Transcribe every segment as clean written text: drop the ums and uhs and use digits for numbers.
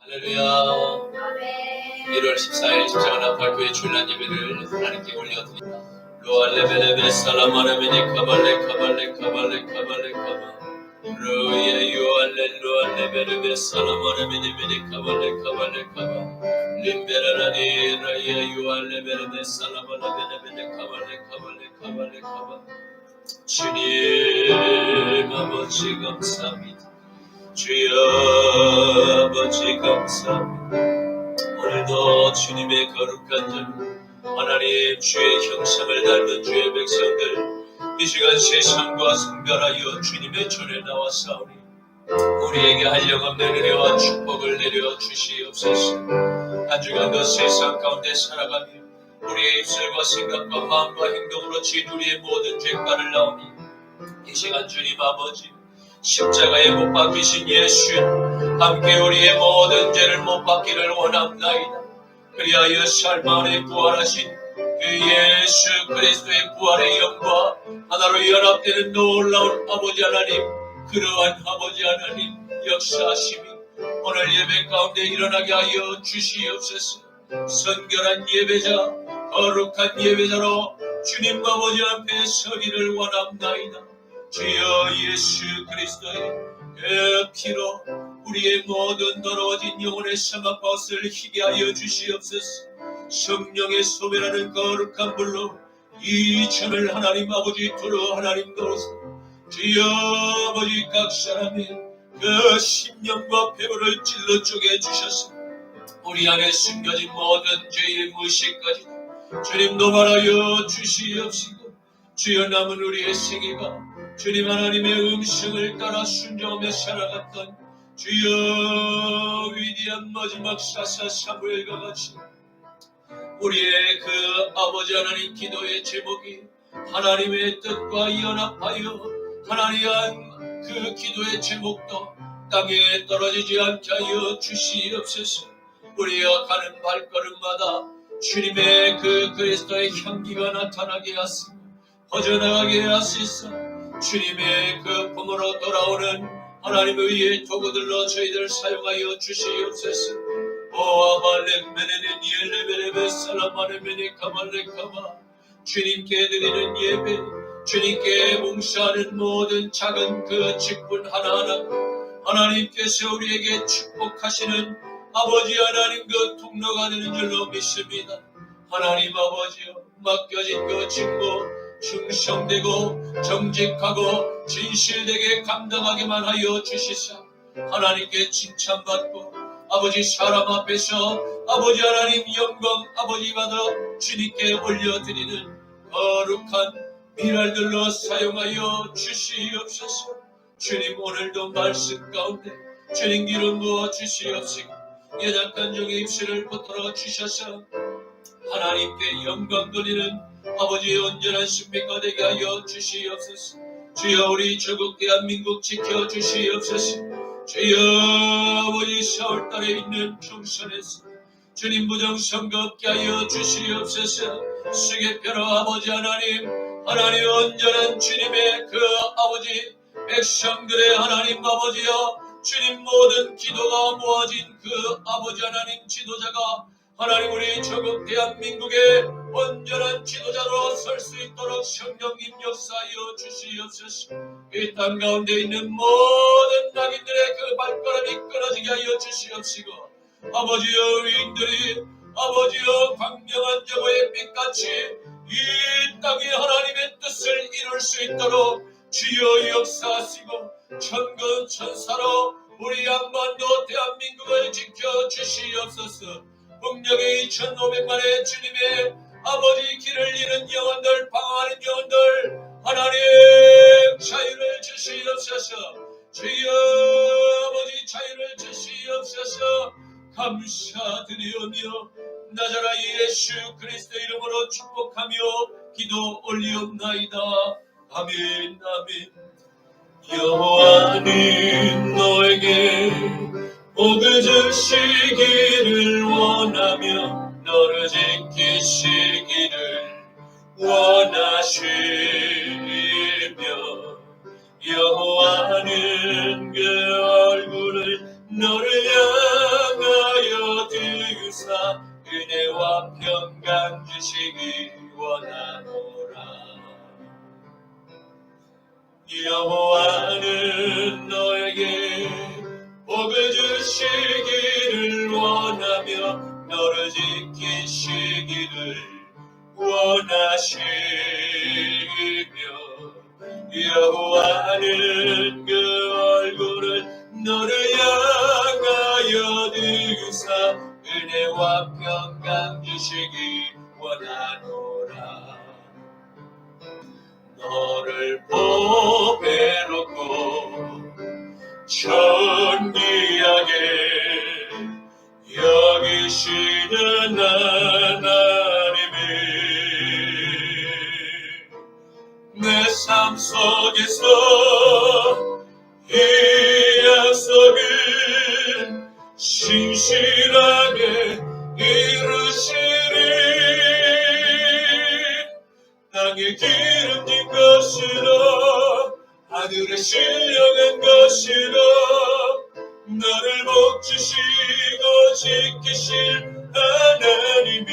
할렐루야. 1월 14일 십자가 나팔교회 주일날 예배를 하나님께 올려드립니다. 로알레베레베 살라마레베니 카발레 카발레 카발레 카발레 카바 로예 요알레 로알레베레베 살라마레베니 카발레 카발레 카바 림베라라니 라예 요알레베레베 살라마레베니 카발레 카발레 카발레 카바 주님 아버지 감사합니다. 주여 아버지 감사합니다. 오늘도 주님의 거룩한 전 하나님 주의 형상을 닮은 주의 백성들 이 시간 세상과 성별하여 주님의 전에 나와사오니 우리에게 한량없는 은혜와 축복을 내려 주시옵소서. 한 주간도 세상 가운데 살아가며 우리의 입술과 생각과 마음과 행동으로 진 우리의 모든 죄가를 나오니 이 시간 주님 아버지 십자가에 못 박히신 예수 함께 우리의 모든 죄를 못 받기를 원합나이다. 그리하여 삶 안에 부활하신 그 예수 그리스도의 부활의 영과 하나로 연합되는 놀라운 아버지 하나님, 그러한 아버지 하나님 역사하심이 오늘 예배 가운데 일어나게 하여 주시옵소서. 선결한 예배자, 거룩한 예배자로 주님 아버지 앞에 서기를 원합나이다. 주여 예수 그리스도의 그 피로 우리의 모든 더러워진 영혼의 사막밭을 희게 하여 주시옵소서. 성령의 소멸하는 거룩한 불로 이 전을 하나님 아버지 두루 하나님 도우사 주여 아버지 각 사람의 그 심령과 배부를 찔러 쪼개 주셔서 우리 안에 숨겨진 모든 죄의 무식까지 주님 도발하여 주시옵시고 주여 남은 우리의 생애가 주님 하나님의 음성을 따라 순종하며 살아갔던 주여 위대한 마지막 사사 사무엘과 같이 우리의 그 아버지 하나님 기도의 제목이 하나님의 뜻과 연합하여 하나님의 그 기도의 제목도 땅에 떨어지지 않게 하여 주시옵소서. 우리가 가는 발걸음마다 주님의 그 그리스도의 향기가 나타나게 하시며 퍼져나가게 하시사 주님의 그 품으로 돌아오는 하나님의 의의 도구들로 저희들 사용하여 주시옵소서. 오아발레메네네 니엘레베레베 살라마레메네 카발레카바 주님께 드리는 예배, 주님께 봉사하는 모든 작은 그 직분 하나하나 하나님께서 우리에게 축복하시는 아버지 하나님 그 통로가 되는 줄로 믿습니다. 하나님 아버지여 맡겨진 그 직무 충성되고 정직하고 진실되게 감당하게만 하여 주시사 하나님께 칭찬받고 아버지 사람 앞에서 아버지 하나님 영광 아버지 받아 주님께 올려드리는 거룩한 미랄들로 사용하여 주시옵소서. 주님 오늘도 말씀 가운데 주님 기름 부어 주시옵시고 연약한 종의 입술을 붙들어 주셔서 하나님께 영광 돌리는 아버지의 온전한 신비가 되게 하여 주시옵소서. 주여 우리 조국 대한민국 지켜주시옵소서. 주여 아버지 4월달에 있는 총선에서 주님 부정선거 없게 하여 주시옵소서. 수개표로 아버지 하나님 온전한 주님의 그 아버지 백성들의 하나님 아버지여 주님 모든 기도가 모아진 그 아버지 하나님 지도자가 하나님 우리 조국 대한민국의 온전한 지도자로 설 수 있도록 성령님 역사하여 주시옵소서. 이 땅 가운데 있는 모든 낙인들의 그 발걸음이 끊어지게 하여 주시옵시고 아버지여 의인들이 아버지여 광명한 저거의 빛같이 이 땅에 하나님의 뜻을 이룰 수 있도록 주여 역사하시고 천군 천사로 우리 양반도 대한민국을 지켜주시옵소서. 북녘의 2500만의 주님의 아버지 길을 잃은 영혼들 방황하는 영혼들 하나님 자유를 주시옵소서. 주여 아버지 자유를 주시옵소서. 감사드리오며 나자라 예수 그리스도 이름으로 축복하며 기도 올리옵나이다. 아멘 아멘. 여호와는 너에게 복을 주시기를 원하며 너를 지키시기를 원하시며 여호와는 그 얼굴을 너를 향하여 건강 주시기 원하노라. 여호와는 너에게 복을 주시기를 원하며 너를 지키시기를 원하시며 여호와는 그 얼굴을 너를 향하여 들으사 은혜와 평강 주시기 원하노라. 너를 보배롭고 존귀하게 여기시는 하나님이 내 삶 속에서 이 약속을 신실하게 이루시리. 땅에 기름진 것이라 하늘에 신령한 것이라 너를 복주시고 지키실 하나님이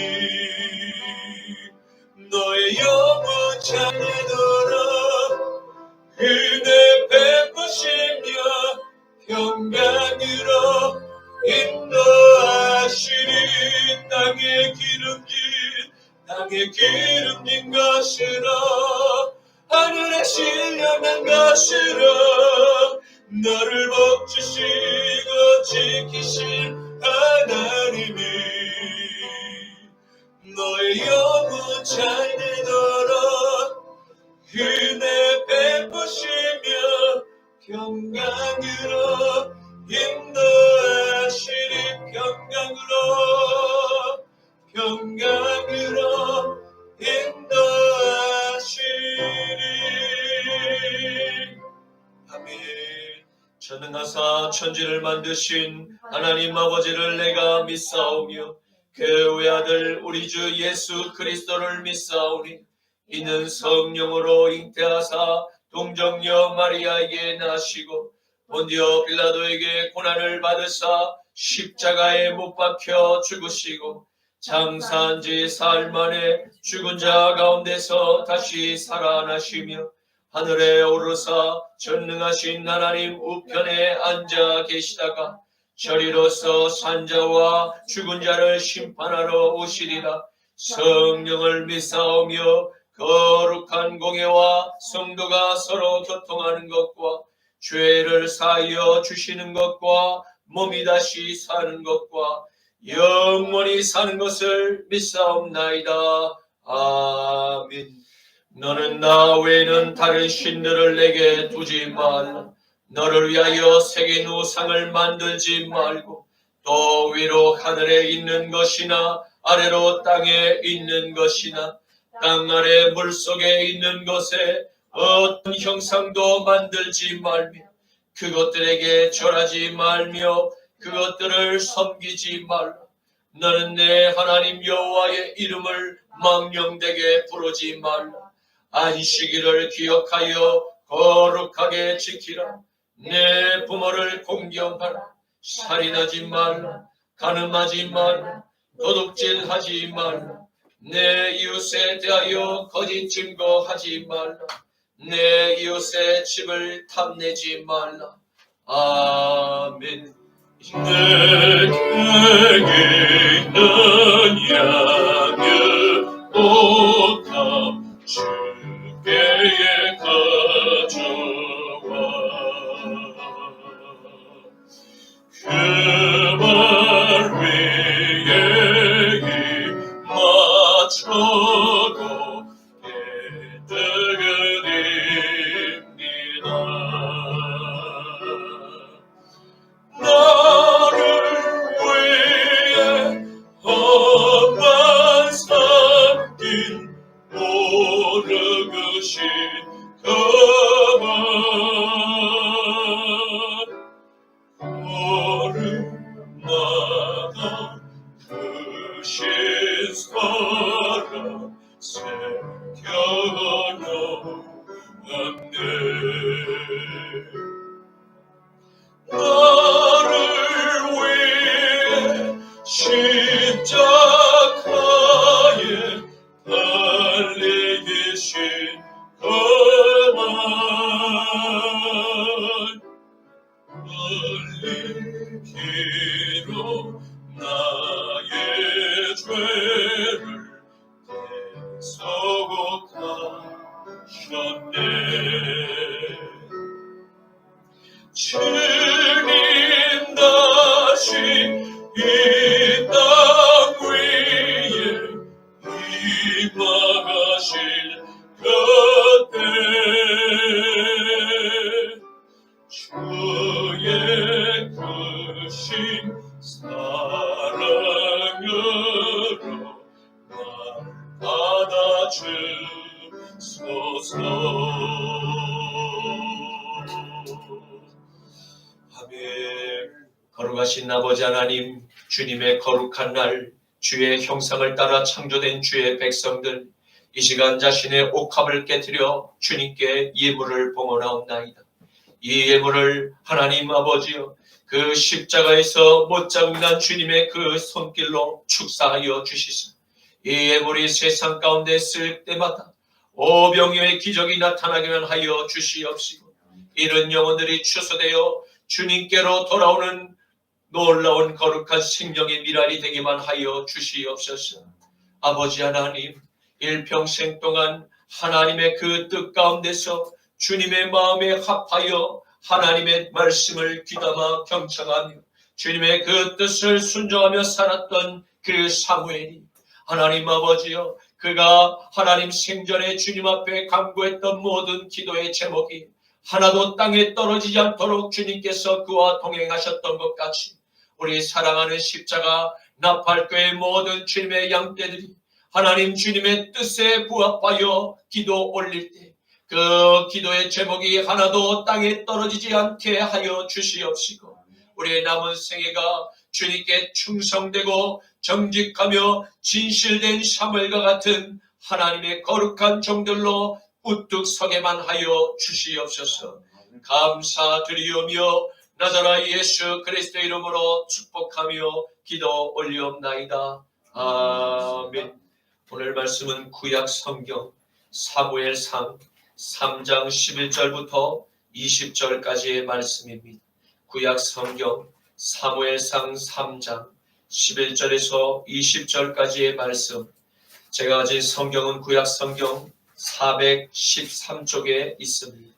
너의 영혼 찾으더라. 은혜 베푸시며 평강으로 인도하시리. 땅에 기름진 것이라 하늘에 신령한 것이라 너를 복주시고 지키실 하나님이 너의 영혼 잘 되도록 은혜 베푸시며 평강으로 인도하시리. 평강으로 인도하시리. 아멘. 전능하사 천지를 만드신 하나님 아버지를 내가 믿사오며 그 외아들 우리 주 예수 그리스도를 믿사오니 이는 성령으로 잉태하사 동정녀 마리아에게 나시고 본디오 빌라도에게 고난을 받으사 십자가에 못 박혀 죽으시고 장사한 지 사흘 만에 죽은 자 가운데서 다시 살아나시며 하늘에 오르사 전능하신 하나님 우편에 앉아 계시다가 저리로서 산자와 죽은 자를 심판하러 오시리라. 성령을 믿사오며 거룩한 공예와 성도가 서로 교통하는 것과 죄를 사하여 주시는 것과 몸이 다시 사는 것과 영원히 사는 것을 믿사옵나이다. 아멘. 너는 나 외에는 다른 신들을 내게 두지 말라. 너를 위하여 새긴 우상을 만들지 말고 또 위로 하늘에 있는 것이나 아래로 땅에 있는 것이나 땅 아래 물속에 있는 것에 어떤 형상도 만들지 말며 그것들에게 절하지 말며 그것들을 섬기지 말라. 너는 내 하나님 여호와의 이름을 망령되게 부르지 말라. 안식일을 기억하여 거룩하게 지키라. 내 부모를 공경하라. 살인하지 말라. 간음하지 말라. 도둑질하지 말라. 내 이웃에 대하여 거짓 증거하지 말라. 내 이웃의 집을 탐내지 말라. 아멘. 내게 있는 양의 옷값 주께에 가져와 그 발 위에 맞춰도 깨뜨립니다. 나를 위해 험한 산길 오르그신 그만 걸음마다 크신 사랑 새겨놓았네. 나를 위해 십자가에 소곡하셨네. 주님 다시 이 땅 위에 임하실 그때 주의 크신 사랑으로 날 받아주소서. 아멘. 거룩하신 아버지 하나님, 주님의 거룩한 날, 주의 형상을 따라 창조된 주의 백성들, 이 시간 자신의 옥합을 깨뜨려 주님께 예물을 봉헌하옵나이다. 이 예물을 하나님 아버지여, 그 십자가에서 못자국 난 주님의 그 손길로 축사하여 주시소. 이 예물이 세상 가운데 쓸 때마다 오병이어의 기적이 나타나기만 하여 주시옵시고, 이런 영혼들이 추수되어 주님께로 돌아오는 놀라운 거룩한 생명의 미랄이 되기만 하여 주시옵소서. 아버지 하나님, 일평생 동안 하나님의 그 뜻 가운데서 주님의 마음에 합하여 하나님의 말씀을 귀담아 경청하며 주님의 그 뜻을 순종하며 살았던 그 사무엘이, 하나님 아버지여, 그가 하나님 생전에 주님 앞에 간구했던 모든 기도의 제목이 하나도 땅에 떨어지지 않도록 주님께서 그와 동행하셨던 것 같이, 우리 사랑하는 십자가 나팔교의 모든 주님의 양떼들이 하나님 주님의 뜻에 부합하여 기도 올릴 때 그 기도의 제목이 하나도 땅에 떨어지지 않게 하여 주시옵시고, 우리의 남은 생애가 주님께 충성되고 정직하며 진실된 사무엘과 같은 하나님의 거룩한 종들로 우뚝 서게만 하여 주시옵소서. 감사드리오며 나자라 예수 그리스도의 이름으로 축복하며 기도 올리옵나이다. 아멘. 오늘 말씀은 구약 성경 사무엘상 3장 11절부터 20절까지의 말씀입니다. 구약 성경 사무엘상 3장 11절에서 20절까지의 말씀. 제가 가진 성경은 구약 성경 413쪽에 있습니다.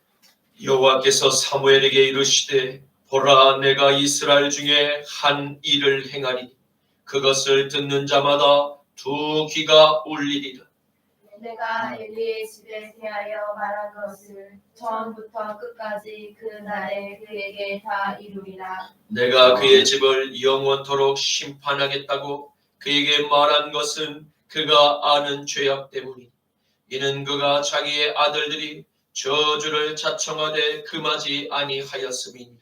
여호와께서 사무엘에게 이르시되, 보라, 내가 이스라엘 중에 한 일을 행하리니 그것을 듣는 자마다 두 귀가 울리리라. 내가 엘리의 집에 대하여 말한 것을 처음부터 끝까지 그 날에 그에게 다 이루리라. 내가 그의 집을 영원토록 심판하겠다고 그에게 말한 것은 그가 아는 죄악 때문이니, 이는 그가 자기의 아들들이 저주를 자청하되 금하지 아니하였음이니라.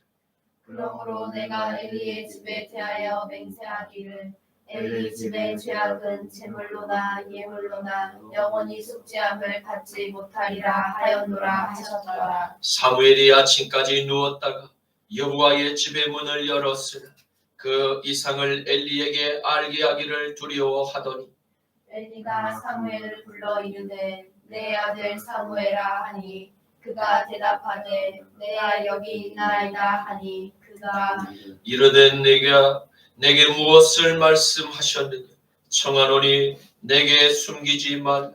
그러므로 내가 엘리의 집에 대하여 맹세하기를, 엘리 집의 죄악은 제물로나 예물로나 영원히 속죄함을 받지 못하리라 하였노라 하셨더라. 사무엘이 아침까지 누웠다가 여호와의 집의 문을 열었으나 그 이상을 엘리에게 알게 하기를 두려워하더니, 엘리가 사무엘을 불러 이르되, 내 아들 사무엘아 하니, 그가 대답하되, 내가 여기 있나이다 하니, 그가 이르되 내게 무엇을 말씀하셨느냐? 청하노니 내게 숨기지 말라.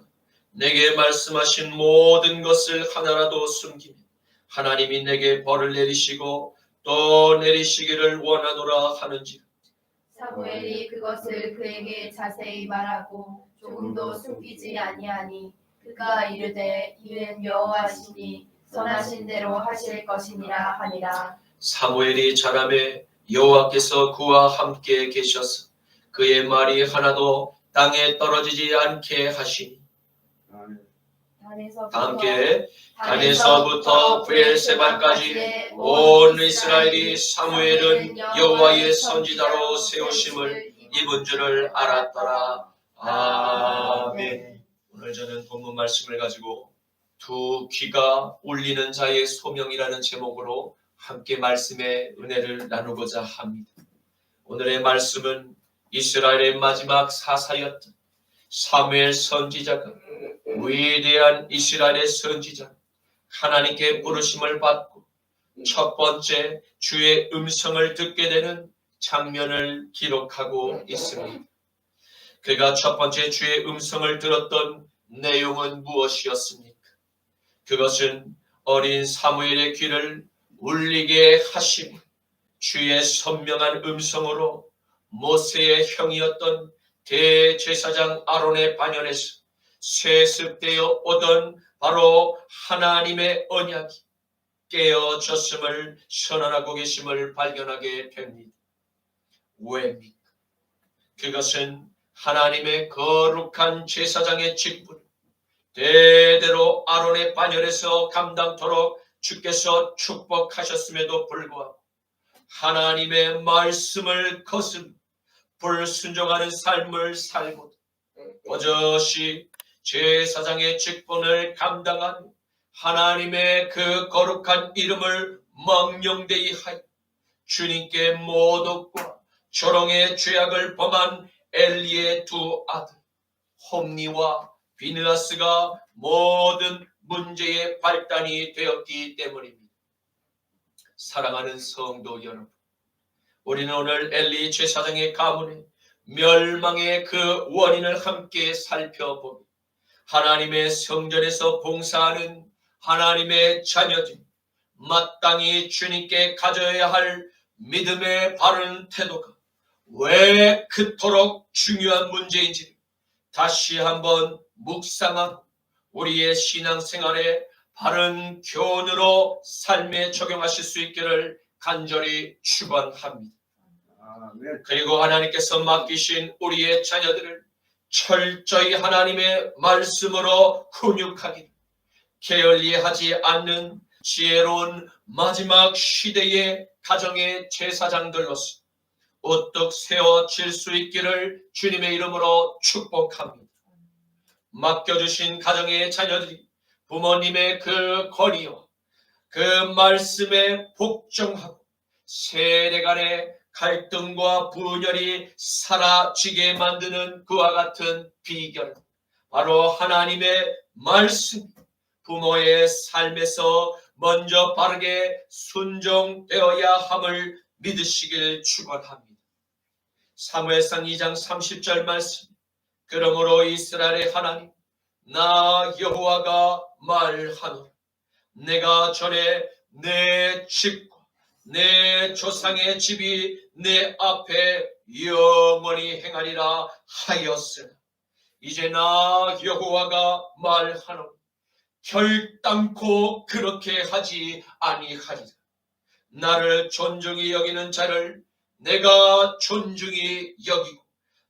내게 말씀하신 모든 것을 하나라도 숨기면 하나님이 내게 벌을 내리시고 또 내리시기를 원하노라 하는지라. 사무엘이 그것을 그에게 자세히 말하고 조금도 숨기지 아니하니, 그가 이르되, 이는 여호와시니 선하신 대로 하실 것이니라 하니라. 사무엘이 자라매 여호와께서 그와 함께 계셔서 그의 말이 하나도 땅에 떨어지지 않게 하시니, 함께 단에서부터 브엘세바까지 온 이스라엘이 사무엘은 여호와의 선지자로 세우심을 입은 줄을 알았더라. 아멘. 오늘 저는 본문 말씀을 가지고 두 귀가 울리는 자의 소명이라는 제목으로 함께 말씀의 은혜를 나누고자 합니다. 오늘의 말씀은 이스라엘의 마지막 사사였던 사무엘 선지자가, 위대한 이스라엘의 선지자, 하나님께 부르심을 받고 첫 번째 주의 음성을 듣게 되는 장면을 기록하고 있습니다. 그가 첫 번째 주의 음성을 들었던 내용은 무엇이었습니까? 그것은 어린 사무엘의 귀를 울리게 하심, 주의 선명한 음성으로 모세의 형이었던 대제사장 아론의 반열에서 세습되어 오던 바로 하나님의 언약이 깨어졌음을 선언하고 계심을 발견하게 됩니다. 왜입니까? 그것은 하나님의 거룩한 제사장의 직분을 대대로 아론의 반열에서 감당토록 주께서 축복하셨음에도 불구하고 하나님의 말씀을 거스르 불순종하는 삶을 살고 버젓이 제사장의 직분을 감당한 하나님의 그 거룩한 이름을 망령되이 하여 주님께 모독과 조롱의 죄악을 범한 엘리의 두 아들 홈니와 비느하스가 모든 문제의 발단이 되었기 때문입니다. 사랑하는 성도 여러분, 우리는 오늘 엘리 제사장의 가문의 멸망의 그 원인을 함께 살펴보며 하나님의 성전에서 봉사하는 하나님의 자녀들, 마땅히 주님께 가져야 할 믿음의 바른 태도가 왜 그토록 중요한 문제인지 다시 한번 묵상하고 우리의 신앙생활에 바른 교훈으로 삶에 적용하실 수 있기를 간절히 축원합니다. 그리고 하나님께서 맡기신 우리의 자녀들을 철저히 하나님의 말씀으로 훈육하기를 게을리하지 않는 지혜로운 마지막 시대의 가정의 제사장들로서 우뚝 세워질 수 있기를 주님의 이름으로 축복합니다. 맡겨주신 가정의 자녀들이 부모님의 그 권위와 그 말씀에 복종하고 세대 간의 갈등과 분열이 사라지게 만드는 그와 같은 비결, 바로 하나님의 말씀, 부모의 삶에서 먼저 바르게 순종되어야 함을 믿으시길 축원합니다. 사무엘상 2장 30절 말씀, 그러므로 이스라엘의 하나님 나 여호와가 말하노라. 내가 전에 내 집과 내 조상의 집이 내 앞에 영원히 행하리라 하였으나 이제 나 여호와가 말하노라. 결단코 그렇게 하지 아니하리라. 나를 존중히 여기는 자를 내가 존중히 여기고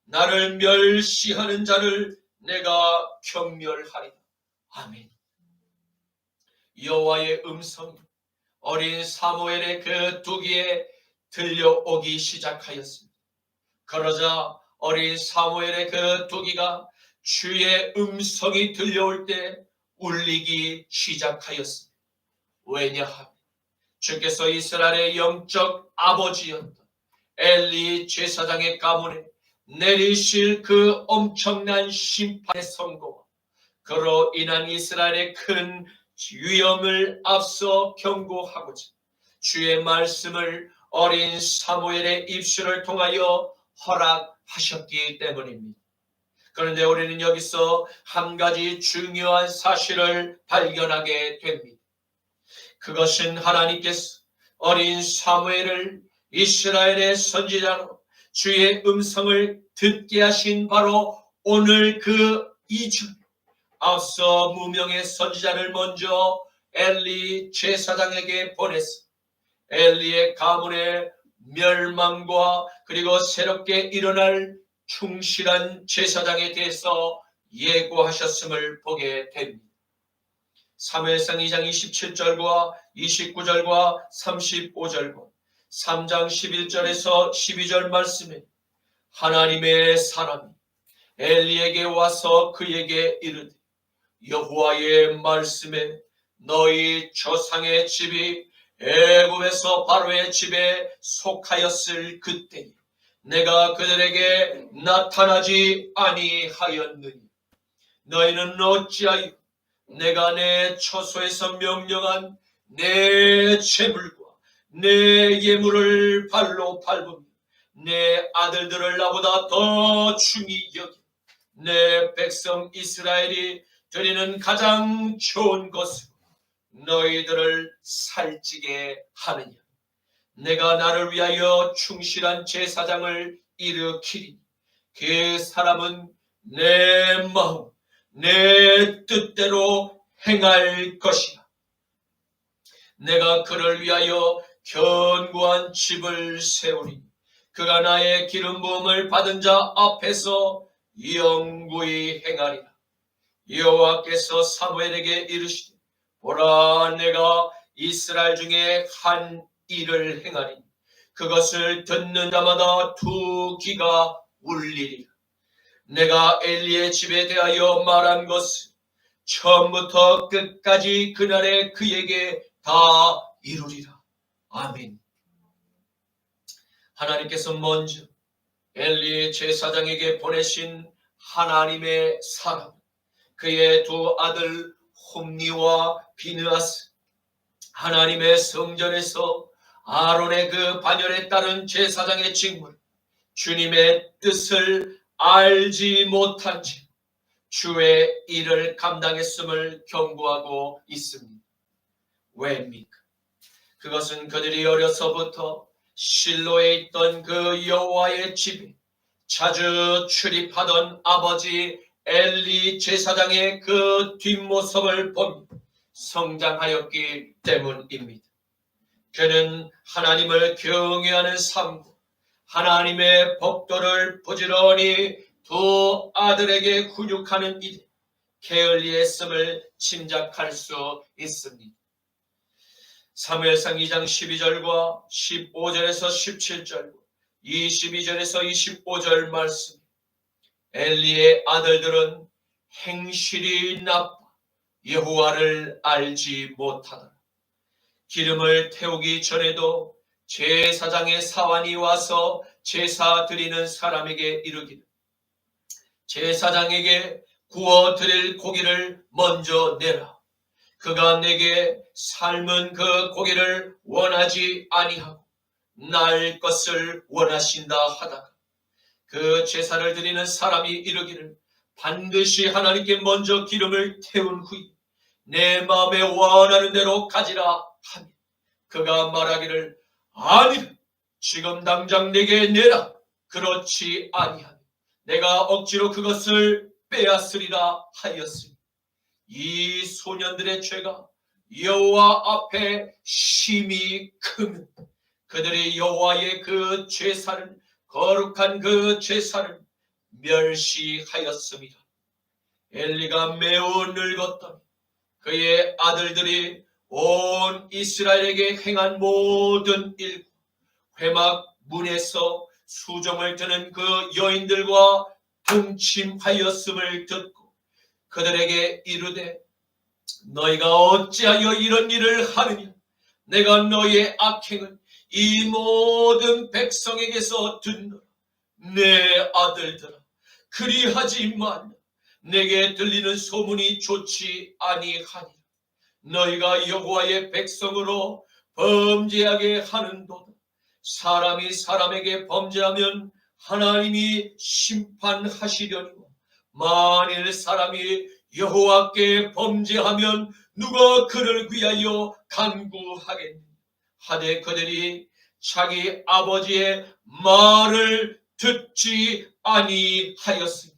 나를 멸시하는 자를 내가 경멸하리라. 아멘. 여호와의 음성이 어린 사무엘의 그 두기에 들려오기 시작하였습니다. 그러자 어린 사무엘의 그 두기가 주의 음성이 들려올 때 울리기 시작하였습니다. 왜냐하면 주께서 이스라엘의 영적 아버지였던 엘리 제사장의 가문에 내리실 그 엄청난 심판의 선고와 그로 인한 이스라엘의 큰 위험을 앞서 경고하고자 주의 말씀을 어린 사무엘의 입술을 통하여 허락하셨기 때문입니다. 그런데 우리는 여기서 한 가지 중요한 사실을 발견하게 됩니다. 그것은 하나님께서 어린 사무엘을 이스라엘의 선지자로 주의 음성을 듣게 하신 바로 오늘 그 이전 앞서 무명의 선지자를 먼저 엘리 제사장에게 보내서 엘리의 가문의 멸망과 그리고 새롭게 일어날 충실한 제사장에 대해서 예고하셨음을 보게 됩니다. 사무엘상 2장 27절과 29절과 35절과 3장 11절에서 12절 말씀에 하나님의 사람이 엘리에게 와서 그에게 이르되 여호와의 말씀에 너희 조상의 집이 애굽에서 바로의 집에 속하였을 그때 내가 그들에게 나타나지 아니하였느니 너희는 어찌하여 내가 내 처소에서 명령한 내 재물과 내 예물을 발로 밟으며 내 아들들을 나보다 더 중히 여기 내 백성 이스라엘이 드리는 가장 좋은 것으로 너희들을 살찌게 하느냐. 내가 나를 위하여 충실한 제사장을 일으키리니 그 사람은 내 마음 내 뜻대로 행할 것이라. 내가 그를 위하여 견고한 집을 세우리니 그가 나의 기름 부음을 받은 자 앞에서 영구히 행하리라. 여호와께서 사무엘에게 이르시되 보라 내가 이스라엘 중에 한 일을 행하리니 그것을 듣는 자마다 두 귀가 울리리라. 내가 엘리의 집에 대하여 말한 것을 처음부터 끝까지 그날에 그에게 다 이루리라. 아멘. 하나님께서 먼저 엘리 제사장에게 보내신 하나님의 사람, 그의 두 아들 홈니와 비느하스, 하나님의 성전에서 아론의 그 반열에 따른 제사장의 직분, 주님의 뜻을 알지 못한 채 주의 일을 감당했음을 경고하고 있습니다. 왜입니까? 그것은 그들이 어려서부터 실로에 있던 그 여호와의 집에 자주 출입하던 아버지 엘리 제사장의 그 뒷모습을 보며 성장하였기 때문입니다. 그는 하나님을 경외하는 삶과 하나님의 법도를 부지런히 두 아들에게 훈육하는 일에 게을리했음을 짐작할 수 있습니다. 사무엘상 2장 12절과 15절에서 17절, 22절에서 25절 말씀, 엘리의 아들들은 행실이 나빠 여호와를 알지 못하더라. 기름을 태우기 전에도 제사장의 사환이 와서 제사 드리는 사람에게 이르기를 제사장에게 구워 드릴 고기를 먼저 내라. 그가 내게 삶은 그 고기를 원하지 아니하고 날 것을 원하신다 하다가 그 제사를 드리는 사람이 이르기를 반드시 하나님께 먼저 기름을 태운 후에 내 마음에 원하는 대로 가지라 하며 그가 말하기를 아니 지금 당장 내게 내라. 그렇지 아니하며 내가 억지로 그것을 빼앗으리라 하였으니 이 소년들의 죄가 여호와 앞에 심히 크면 그들이 여호와의 그 제사를 거룩한 그 제사를 멸시하였습니다. 엘리가 매우 늙었더니 그의 아들들이 온 이스라엘에게 행한 모든 일, 회막 문에서 수종을 드는 그 여인들과 동침하였음을 듣고 그들에게 이르되 너희가 어찌하여 이런 일을 하느냐. 내가 너희의 악행은 이 모든 백성에게서 듣노라. 내 아들들아 그리하지 말라. 내게 들리는 소문이 좋지 아니하니라. 너희가 여호와의 백성으로 범죄하게 하는도다. 사람이 사람에게 범죄하면 하나님이 심판하시려니와 만일 사람이 여호와께 범죄하면 누가 그를 위하여 간구하겠느냐. 하되 그들이 자기 아버지의 말을 듣지 아니하였으니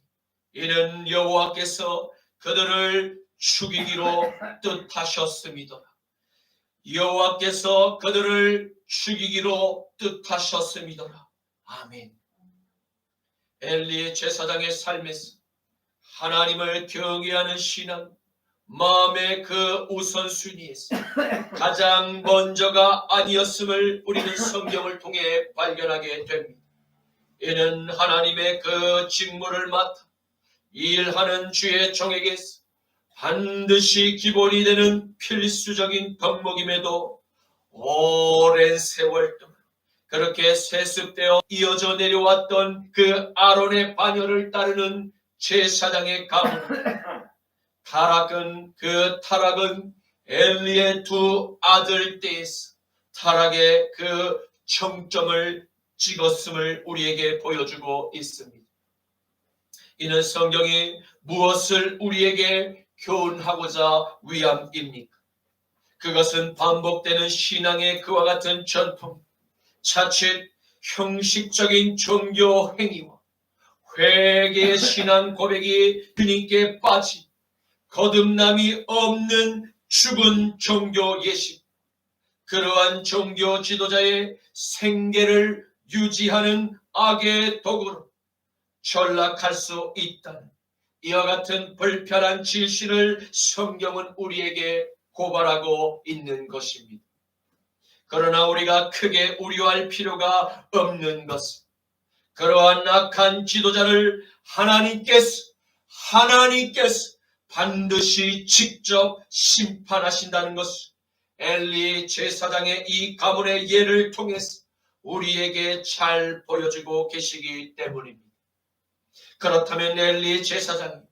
이는 여호와께서 그들을 죽이기로 뜻하셨음이더라. 여호와께서 그들을 죽이기로 뜻하셨음이더라. 아멘. 엘리 제사장의 삶에서 하나님을 경외하는 신앙, 마음의 그 우선순위에서 가장 먼저가 아니었음을 우리는 성경을 통해 발견하게 됩니다. 이는 하나님의 그 직무를 맡아 일하는 주의 종에게서 반드시 기본이 되는 필수적인 덕목임에도 오랜 세월 동안 그렇게 세습되어 이어져 내려왔던 그 아론의 반열을 따르는 제사장의 가문 타락은 엘리의 두 아들 때에서 타락의 그 정점을 찍었음을 우리에게 보여주고 있습니다. 이는 성경이 무엇을 우리에게 교훈하고자 위함입니까? 그것은 반복되는 신앙의 그와 같은 전통, 자칫 형식적인 종교 행위와 회개의 신앙 고백이 주님께 빠진 거듭남이 없는 죽은 종교 예식, 그러한 종교 지도자의 생계를 유지하는 악의 도구로 전락할 수 있다는 이와 같은 불편한 진실을 성경은 우리에게 고발하고 있는 것입니다. 그러나 우리가 크게 우려할 필요가 없는 것은 그러한 악한 지도자를 하나님께서 반드시 직접 심판하신다는 것을 엘리 제사장의 이 가문의 예를 통해서 우리에게 잘 보여주고 계시기 때문입니다. 그렇다면 엘리 제사장이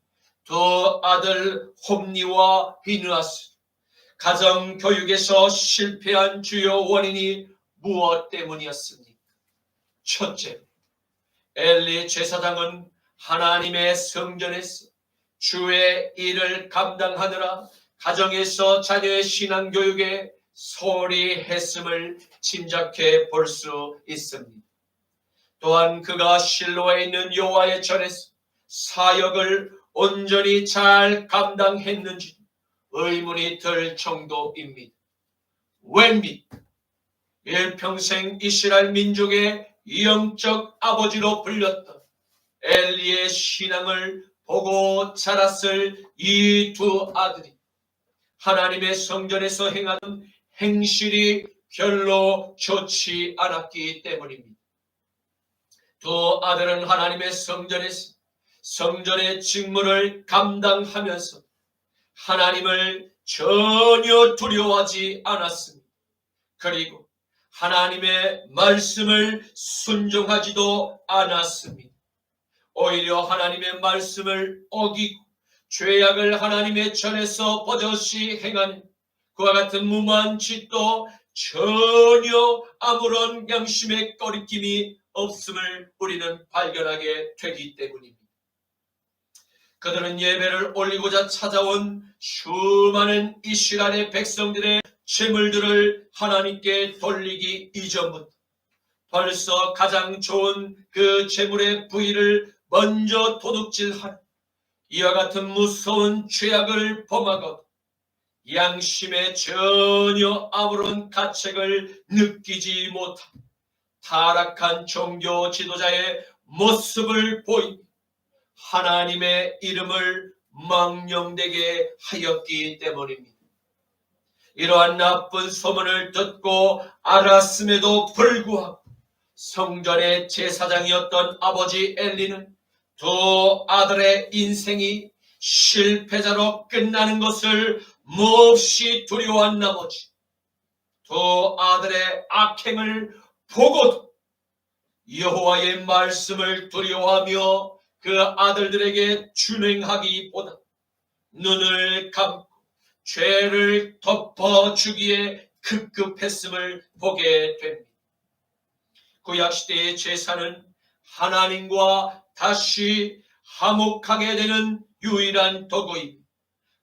두 아들 홈니와 비느하스 가정교육에서 실패한 주요 원인이 무엇 때문이었습니까? 첫째, 엘리 제사장은 하나님의 성전에서 주의 일을 감당하느라 가정에서 자녀의 신앙교육에 소홀히 했음을 짐작해 볼 수 있습니다. 또한 그가 실로에 있는 여호와의 전에서 사역을 온전히 잘 감당했는지 의문이 들 정도입니다. 웬입니까? 일평생 이스라엘 민족의 영적 아버지로 불렸던 엘리의 신앙을 보고 자랐을 이 두 아들이 하나님의 성전에서 행하는 행실이 별로 좋지 않았기 때문입니다. 두 아들은 하나님의 성전에서 성전의 직무를 감당하면서 하나님을 전혀 두려워하지 않았습니다. 그리고 하나님의 말씀을 순종하지도 않았습니다. 오히려 하나님의 말씀을 어기고 죄악을 하나님의 전에서 버젓이 행하는 그와 같은 무모한 짓도 전혀 아무런 양심의 꺼리낌이 없음을 우리는 발견하게 되기 때문입니다. 그들은 예배를 올리고자 찾아온 수많은 이스라엘의 백성들의 재물들을 하나님께 돌리기 이전부터 벌써 가장 좋은 그 재물의 부위를 먼저 도둑질하는 이와 같은 무서운 죄악을 범하고 양심에 전혀 아무런 가책을 느끼지 못한 타락한 종교 지도자의 모습을 보이며 하나님의 이름을 망령되게 하였기 때문입니다. 이러한 나쁜 소문을 듣고 알았음에도 불구하고 성전의 제사장이었던 아버지 엘리는 두 아들의 인생이 실패자로 끝나는 것을 몹시 두려워한 나머지 두 아들의 악행을 보고도 여호와의 말씀을 두려워하며 그 아들들에게 준행하기보다 눈을 감고 죄를 덮어주기에 급급했음을 보게 됩니다. 구약시대의 제사는 하나님과 다시 화목하게 되는 유일한 도구입니다.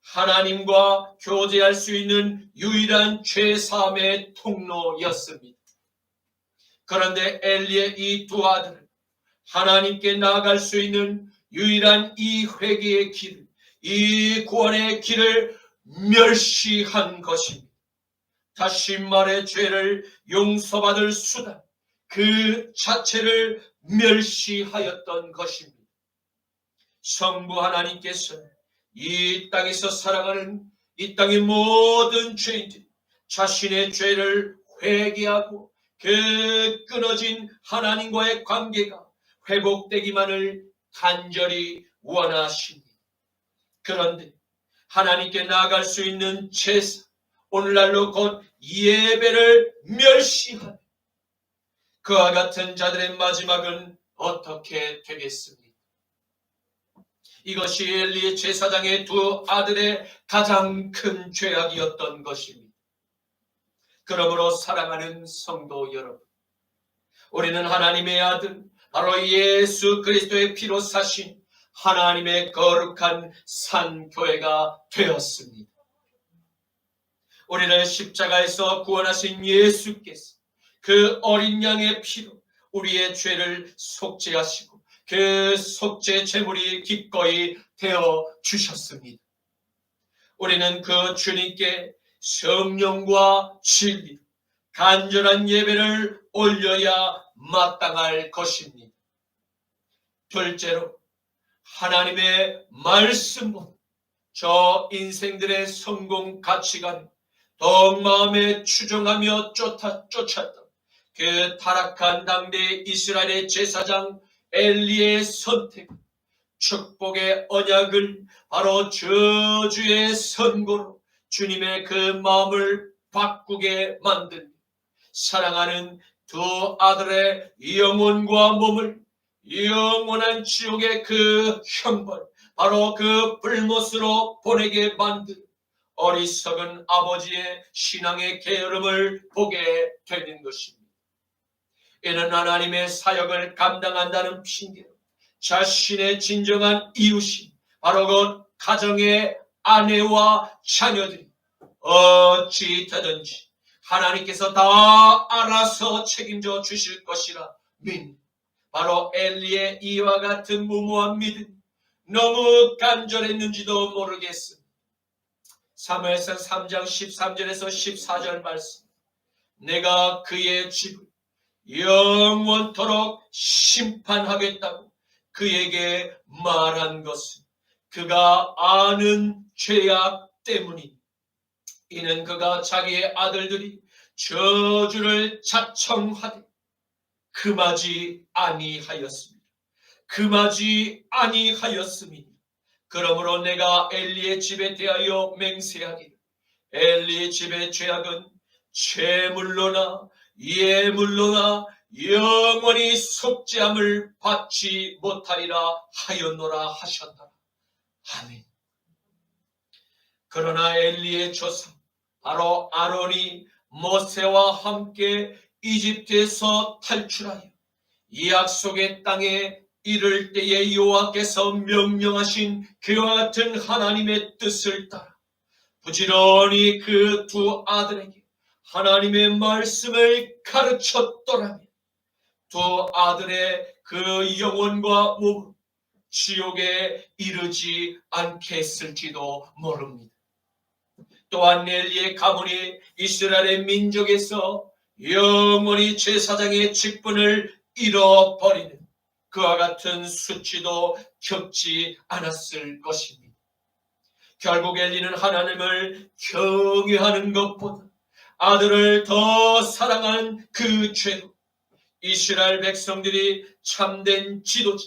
하나님과 교제할 수 있는 유일한 죄사함의 통로였습니다. 그런데 엘리의 이 두 아들은 하나님께 나아갈 수 있는 유일한 이 회개의 길, 이 구원의 길을 멸시한 것입니다. 다시 말해 죄를 용서받을 수단, 그 자체를 멸시하였던 것입니다. 성부 하나님께서 이 땅에서 살아가는 이 땅의 모든 죄인들이 자신의 죄를 회개하고 그 끊어진 하나님과의 관계가 회복되기만을 간절히 원하십니다. 그런데 하나님께 나아갈 수 있는 제사, 오늘날로 곧 예배를 멸시하는 그와 같은 자들의 마지막은 어떻게 되겠습니까? 이것이 엘리 제사장의 두 아들의 가장 큰 죄악이었던 것입니다. 그러므로 사랑하는 성도 여러분, 우리는 하나님의 아들 바로 예수 그리스도의 피로 사신 하나님의 거룩한 산교회가 되었습니다. 우리를 십자가에서 구원하신 예수께서 그 어린 양의 피로 우리의 죄를 속죄하시고 그 속죄 제물이 기꺼이 되어 주셨습니다. 우리는 그 주님께 성령과 진리, 간절한 예배를 올려야 마땅할 것입니다. 둘째로 하나님의 말씀은 저 인생들의 성공 가치관, 더욱 마음에 추종하며 쫓았던 그 타락한 당대 이스라엘의 제사장 엘리의 선택, 축복의 언약을 바로 저주의 선고로 주님의 그 마음을 바꾸게 만든 사랑하는 두 아들의 영혼과 몸을 영원한 지옥의 그 형벌, 바로 그 불못으로 보내게 만든 어리석은 아버지의 신앙의 게으름을 보게 되는 것입니다. 이는 하나님의 사역을 감당한다는 핑계로 자신의 진정한 이웃이 바로 그 가정의 아내와 자녀들이 어찌되든지 하나님께서 다 알아서 책임져 주실 것이라 믿는 바로 엘리의 이와 같은 무모한 믿음, 너무 간절했는지도 모르겠습니다. 사무엘상 3장 13절에서 14절 말씀, 내가 그의 집을 영원토록 심판하겠다고 그에게 말한 것은 그가 아는 죄악 때문이니 이는 그가 자기의 아들들이 저주를 자청하되 금하지 아니하였습니다. 그러므로 내가 엘리의 집에 대하여 맹세하기를 엘리의 집의 죄악은 죄물로나 예물로나 영원히 속죄함을 받지 못하리라 하였노라 하셨노라. 아멘. 그러나 엘리의 조상 바로 아론이 모세와 함께 이집트에서 탈출하여 이 약속의 땅에 이를 때에 여호와께서 명령하신 그와 같은 하나님의 뜻을 따라 부지런히 그 두 아들에게 하나님의 말씀을 가르쳤더라면 두 아들의 그 영혼과 몸 지옥에 이르지 않겠을지도 모릅니다. 또한 엘리의 가문이 이스라엘의 민족에서 영원히 제사장의 직분을 잃어버리는 그와 같은 수치도 겪지 않았을 것입니다. 결국 엘리는 하나님을 경외하는 것보다 아들을 더 사랑한 그 죄로 이스라엘 백성들이 참된 지도자,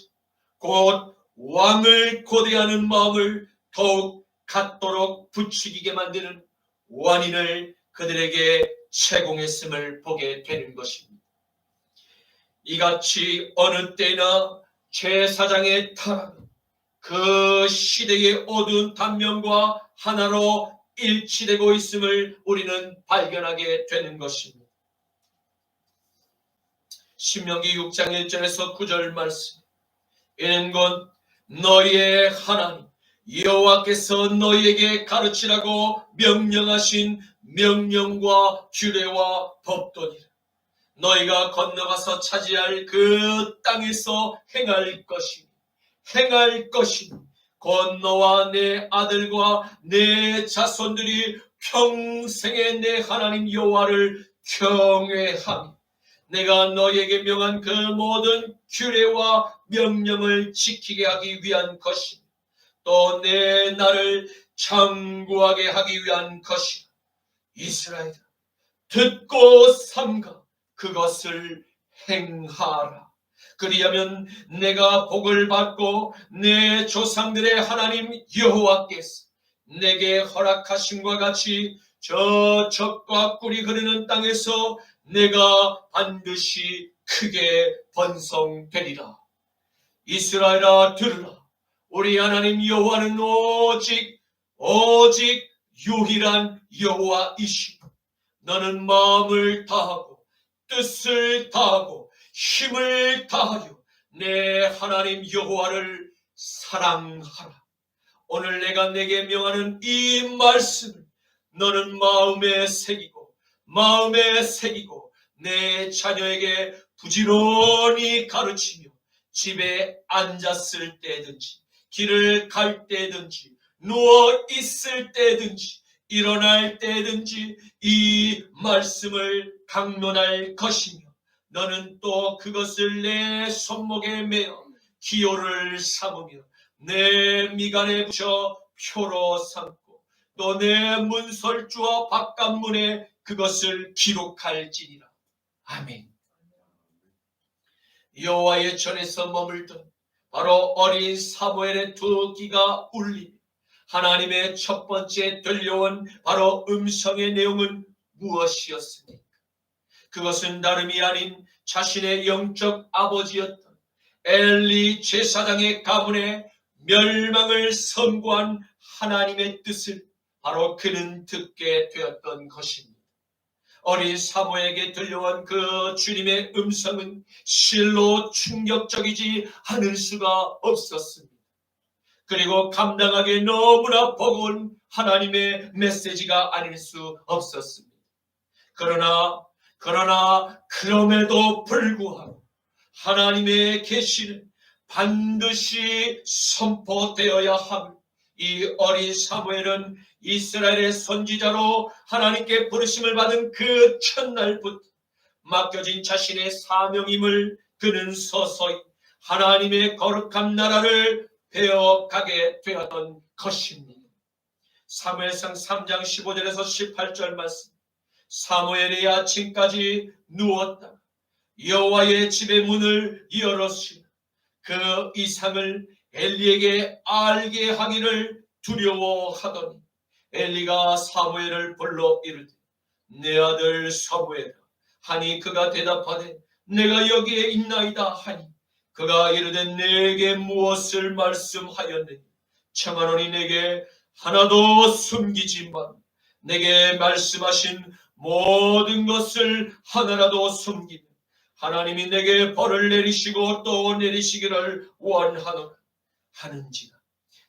곧 왕을 고대하는 마음을 더욱 갖도록 부추기게 만드는 원인을 그들에게 제공했음을 보게 되는 것입니다. 이같이 어느 때나 제사장의 타락은 그 시대의 어두운 단면과 하나로 일치되고 있음을 우리는 발견하게 되는 것입니다. 신명기 6장 1절에서 9절 말씀, 이는 곧 너희의 하나님 여호와께서 너희에게 가르치라고 명령하신 명령과 규례와 법도니라. 너희가 건너가서 차지할 그 땅에서 행할 것이니 곧 너와 내 아들과 내 자손들이 평생에 내 하나님 여호와를 경외하며 내가 너희에게 명한 그 모든 규례와 명령을 지키게 하기 위한 것이니 또 내 나를 창구하게 하기 위한 것이라. 이스라엘아, 듣고 삼가 그것을 행하라. 그리하면 내가 복을 받고 내 조상들의 하나님 여호와께서 내게 허락하심과 같이 저 젖과 꿀이 흐르는 땅에서 내가 반드시 크게 번성되리라. 이스라엘아, 들으라. 우리 하나님 여호와는 오직 유일한 여호와이시고 너는 마음을 다하고 뜻을 다하고 힘을 다하여 내 하나님 여호와를 사랑하라. 오늘 내가 내게 명하는 이 말씀을 너는 마음에 새기고 내 자녀에게 부지런히 가르치며 집에 앉았을 때든지 길을 갈 때든지 누워 있을 때든지 일어날 때든지 이 말씀을 강론할 것이며 너는 또 그것을 내 손목에 매어 기호를 삼으며 내 미간에 붙여 표로 삼고 또 내 문설주와 바깥문에 그것을 기록할지니라. 아멘. 여호와의 전에서 머물던 바로 어린 사무엘의 두 귀가 울리며 하나님의 첫 번째 들려온 바로 음성의 내용은 무엇이었습니까? 그것은 다름이 아닌 자신의 영적 아버지였던 엘리 제사장의 가문의 멸망을 선고한 하나님의 뜻을 바로 그는 듣게 되었던 것입니다. 어린 사모에게 들려온 그 주님의 음성은 실로 충격적이지 않을 수가 없었습니다. 그리고 감당하기 너무나 버거운 하나님의 메시지가 아닐 수 없었습니다. 그러나 그럼에도 불구하고 하나님의 계시는 반드시 선포되어야 함을 이 어린 사무엘은 이스라엘의 선지자로 하나님께 부르심을 받은 그 첫날부터 맡겨진 자신의 사명임을 그는 서서히 하나님의 거룩한 나라를 배워가게 되었던 것입니다. 사무엘상 3장 15절에서 18절 말씀. 사무엘이 아침까지 누웠다 여호와의 집의 문을 열었으나 그 이상을 엘리에게 알게 하기를 두려워하더니 엘리가 사무엘을 불러 이르되 내 아들 사무엘아 하니 그가 대답하되 내가 여기에 있나이다 하니 그가 이르되 내게 무엇을 말씀하였느냐 청하노니 내게 하나도 숨기지 마라 내게 말씀하신 모든 것을 하나라도 숨기면 하나님이 내게 벌을 내리시고 또 내리시기를 원하노라 하는지라.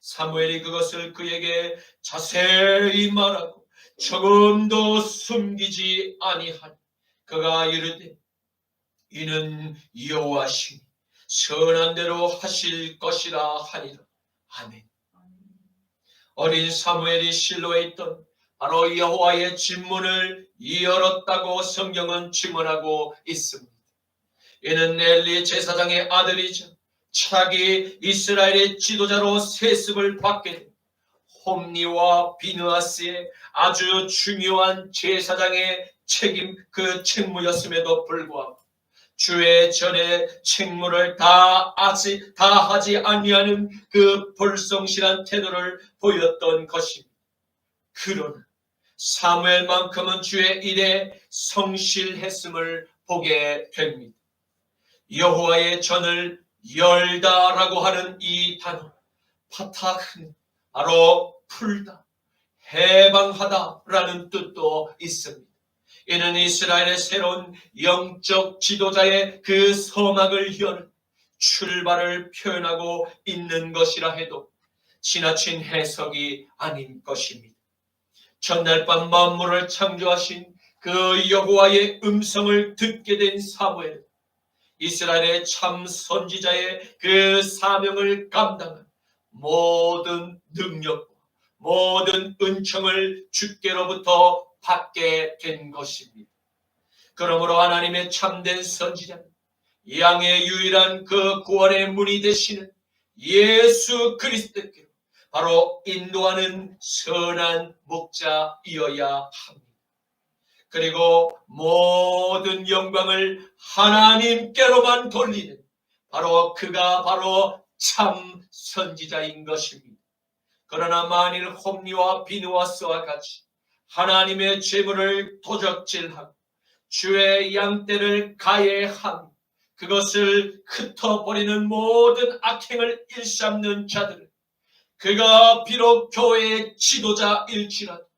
사무엘이 그것을 그에게 자세히 말하고 조금도 숨기지 아니하니 그가 이르되 이는 여호와시니 선한 대로 하실 것이라 하니라. 아멘. 어린 사무엘이 실로에 있던 바로 여호와의 집 문을 열었다고 성경은 증언하고 있습니다. 이는 엘리 제사장의 아들이자 차기 이스라엘의 지도자로 세습을 받게 된 홈니와 비느하스의 아주 중요한 제사장의 책무였음에도 불구하고 주의 전에 책무를 다하지 아니하는 그 불성실한 태도를 보였던 것입니다. 그러나 사무엘만큼은 주의 일에 성실했음을 보게 됩니다. 여호와의 전을 열다라고 하는 이 단어 파타흐는 바로 풀다, 해방하다라는 뜻도 있습니다. 이는 이스라엘의 새로운 영적 지도자의 그 서막을 여는 출발을 표현하고 있는 것이라 해도 지나친 해석이 아닌 것입니다. 전날 밤 만물을 창조하신 그 여호와의 음성을 듣게 된 사무엘은 이스라엘의 참 선지자의 그 사명을 감당한 모든 능력과 모든 은총을 주께로부터 받게 된 것입니다. 그러므로 하나님의 참된 선지자는 양의 유일한 그 구원의 문이 되시는 예수 그리스도께로 바로 인도하는 선한 목자이어야 합니다. 그리고 모든 영광을 하나님께로만 돌리는 그가 바로 참 선지자인 것입니다. 그러나 만일 홈리와 비느하스와 같이 하나님의 제물을 도적질하고 주의 양떼를 가해하며 그것을 흩어버리는 모든 악행을 일삼는 자들은 그가 비록 교회의 지도자일지라도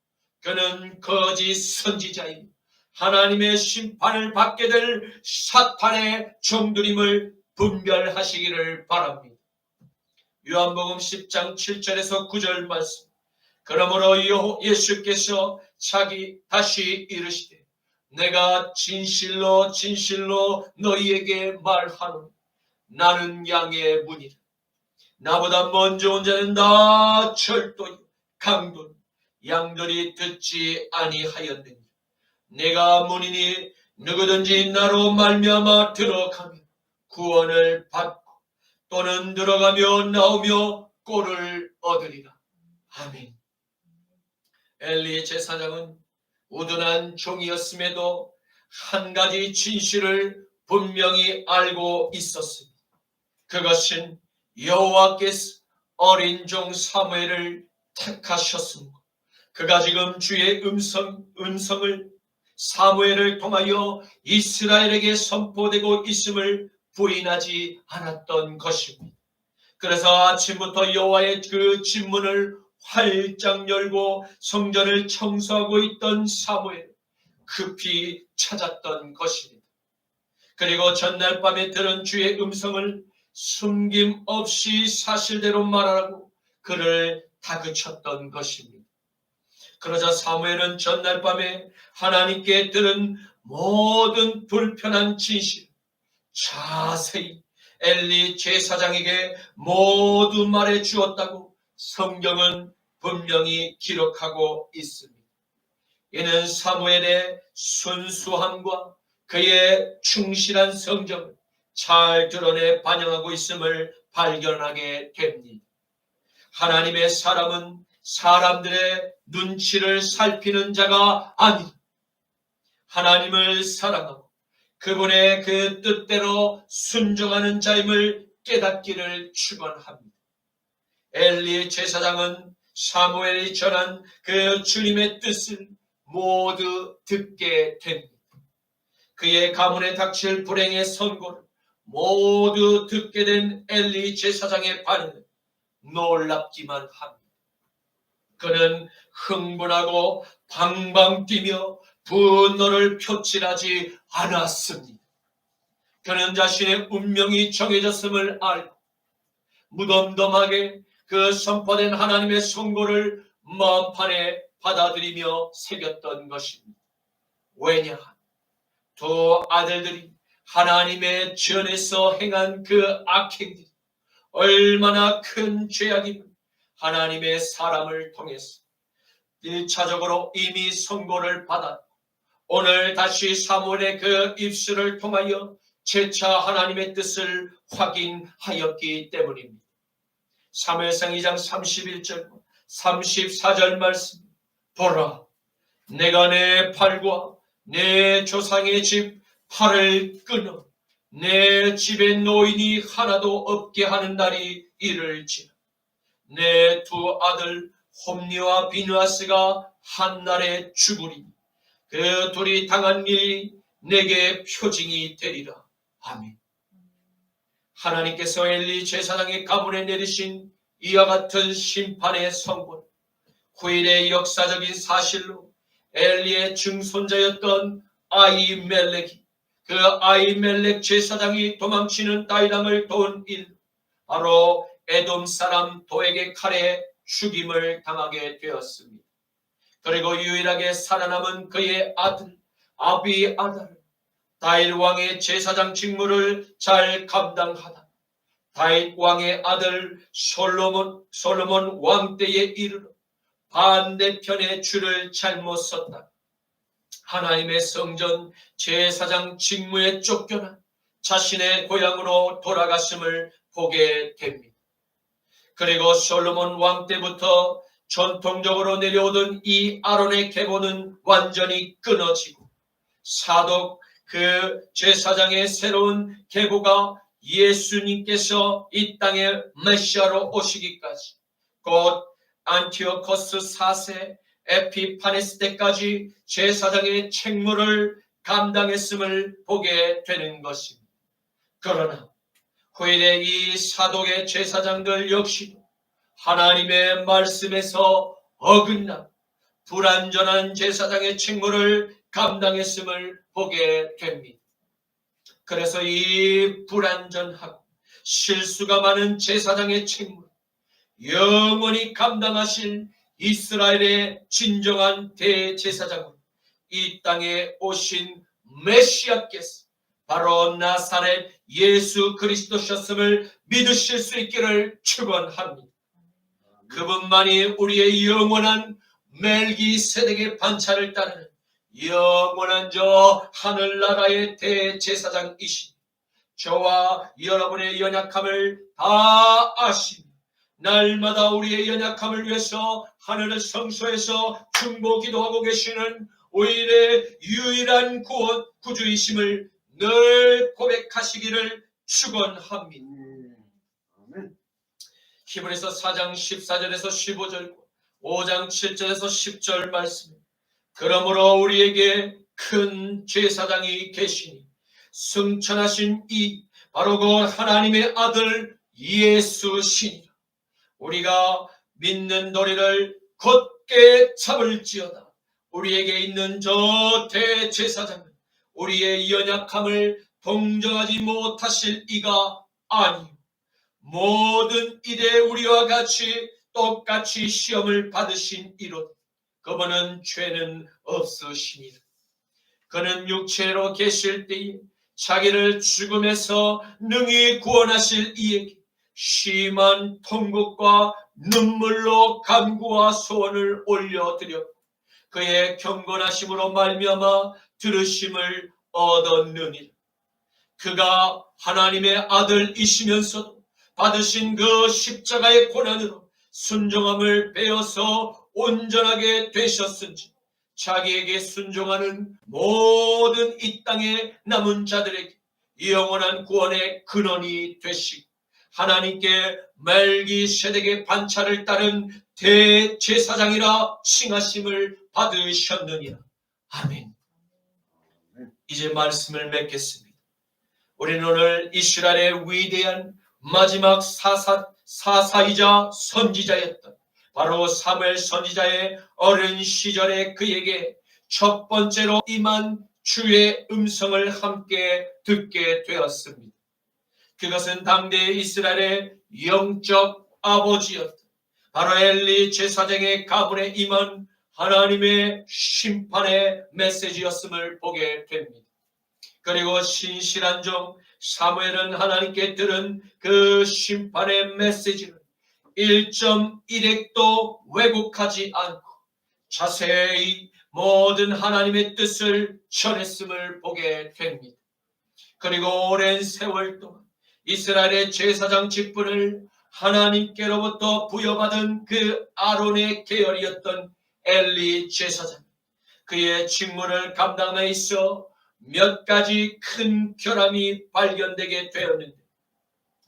그는 거짓 선지자이며 하나님의 심판을 받게 될 사탄의 종들임을 분별하시기를 바랍니다. 요한복음 10장 7절에서 9절 말씀. 그러므로 예수께서 다시 이르시되 내가 진실로 진실로 너희에게 말하노니 나는 양의 문이라. 나보다 먼저 온 자는 다 철도요 강도니 양들이 듣지 아니하였느니라. 내가 문이니 누구든지 나로 말미암아 들어가면 구원을 받고 또는 들어가며 나오며 꼴을 얻으리라. 아멘. 엘리 제사장은 우둔한 종이었음에도 한 가지 진실을 분명히 알고 있었습니다. 그것은 여호와께서 어린 종 사무엘을 택하셨습니다. 그가 지금 주의 음성을 사무엘을 통하여 이스라엘에게 선포되고 있음을 부인하지 않았던 것입니다. 그래서 아침부터 여호와의 그 진문을 활짝 열고 성전을 청소하고 있던 사무엘 급히 찾았던 것입니다. 그리고 전날 밤에 들은 주의 음성을 숨김없이 사실대로 말하라고 그를 다그쳤던 것입니다. 그러자 사무엘은 전날 밤에 하나님께 들은 모든 불편한 진실 자세히 엘리 제사장에게 모두 말해 주었다고 성경은 분명히 기록하고 있습니다. 이는 사무엘의 순수함과 그의 충실한 성정을 잘 드러내 반영하고 있음을 발견하게 됩니다. 하나님의 사람은 사람들의 눈치를 살피는 자가 아니라 하나님을 사랑하고 그분의 그 뜻대로 순종하는 자임을 깨닫기를 축원합니다. 엘리 제사장은 사무엘이 전한 그 주님의 뜻을 모두 듣게 됩니다. 그의 가문에 닥칠 불행의 선고를 모두 듣게 된 엘리 제사장의 반응은 놀랍기만 합니다. 그는 흥분하고 방방 뛰며 분노를 표출하지 않았습니다. 그는 자신의 운명이 정해졌음을 알고 무덤덤하게 그 선포된 하나님의 선고를 마음판에 받아들이며 새겼던 것입니다. 왜냐? 두 아들들이 하나님의 전에서 행한 그 악행들이 얼마나 큰 죄악임을 하나님의 사람을 통해서 1차적으로 이미 선고를 받았고 오늘 다시 사무엘의 그 입술을 통하여 재차 하나님의 뜻을 확인하였기 때문입니다. 사무엘상 2장 31절 34절 말씀. 보라, 내가 내 팔과 내 조상의 집 팔을 끊어 내 집에 노인이 하나도 없게 하는 날이 이를지라. 내 두 아들 홈니와 비느하스가 한날에 죽으리니 그 둘이 당한 일이 내게 표징이 되리라. 아멘. 하나님께서 엘리 제사장의 가문에 내리신 이와 같은 심판의 선고는 후일의 역사적인 사실로 엘리의 증손자였던 아히멜렉이 그 아히멜렉 제사장이 도망치는 다이람을 도운 일, 바로 에돔 사람 도에게 칼에 죽임을 당하게 되었습니다. 그리고 유일하게 살아남은 그의 아들 아비아달을 다윗 왕의 제사장 직무를 잘 감당하다 다윗 왕의 아들 솔로몬 왕 때에 이르러 반대편의 줄을 잘못 섰다 하나님의 성전 제사장 직무에 쫓겨나 자신의 고향으로 돌아갔음을 보게 됩니다. 그리고 솔로몬 왕 때부터 전통적으로 내려오던 이 아론의 계보는 완전히 끊어지고 사독 그 제사장의 새로운 계보가 예수님께서 이 땅에 메시아로 오시기까지 곧 안티오코스 4세 에피파네스 때까지 제사장의 책무를 감당했음을 보게 되는 것입니다. 그러나 후일의 이 사독의 제사장들 역시 하나님의 말씀에서 어긋나 불완전한 제사장의 책무를 감당했음을 보게 됩니다. 그래서 이 불완전하고 실수가 많은 제사장의 책무 영원히 감당하실 이스라엘의 진정한 대제사장으로 이 땅에 오신 메시아께서 바로 나사렛 예수 그리스도셨음을 믿으실 수 있기를 축원합니다. 그분만이 우리의 영원한 멜기세덱의 반차를 따르는 영원한 저 하늘나라의 대제사장이신 저와 여러분의 연약함을 다 아시며 날마다 우리의 연약함을 위해서 하늘의 성소에서 중보 기도하고 계시는 우리의 유일한 구원 구주이심을 늘 고백하시기를 축원합니다. 히브리서 4장 14절에서 15절, 5장 7절에서 10절 말씀. 그러므로 우리에게 큰 제사장이 계시니 승천하신 이 바로 그 하나님의 아들 예수시니라. 우리가 믿는 도리를 곧게 잡을지어다. 우리에게 있는 저 대제사장은 우리의 연약함을 동정하지 못하실 이가 아니요 모든 일에 우리와 같이 똑같이 시험을 받으신 이로다. 그분은 죄는 없으시니라. 그는 육체로 계실 때에 자기를 죽음에서 능히 구원하실 이에게 심한 통곡과 눈물로 간구와 소원을 올려드려 그의 경건하심으로 말미암아 들으심을 얻었느니라. 그가 하나님의 아들이시면서도 받으신 그 십자가의 고난으로 순종함을 배워서 온전하게 되셨은지 자기에게 순종하는 모든 이 땅의 남은 자들에게 영원한 구원의 근원이 되시고 하나님께 멜기세덱의 반차를 따른 대제사장이라 칭하심을 받으셨느니라. 아멘. 이제 말씀을 맺겠습니다. 우리는 오늘 이스라엘의 위대한 마지막 사사이자 선지자였던 바로 사무엘 선지자의 어린 시절에 그에게 첫 번째로 임한 주의 음성을 함께 듣게 되었습니다. 그것은 당대 이스라엘의 영적 아버지였던 바로 엘리 제사장의 가문에 임한 하나님의 심판의 메시지였음을 보게 됩니다. 그리고 신실한 종 사무엘은 하나님께 들은 그 심판의 메시지를 1.1핵도 왜곡하지 않고 자세히 모든 하나님의 뜻을 전했음을 보게 됩니다. 그리고 오랜 세월 동안 이스라엘의 제사장 직분을 하나님께로부터 부여받은 그 아론의 계열이었던 엘리 제사장, 그의 직무를 감당하에 있어 몇 가지 큰 결함이 발견되게 되었는데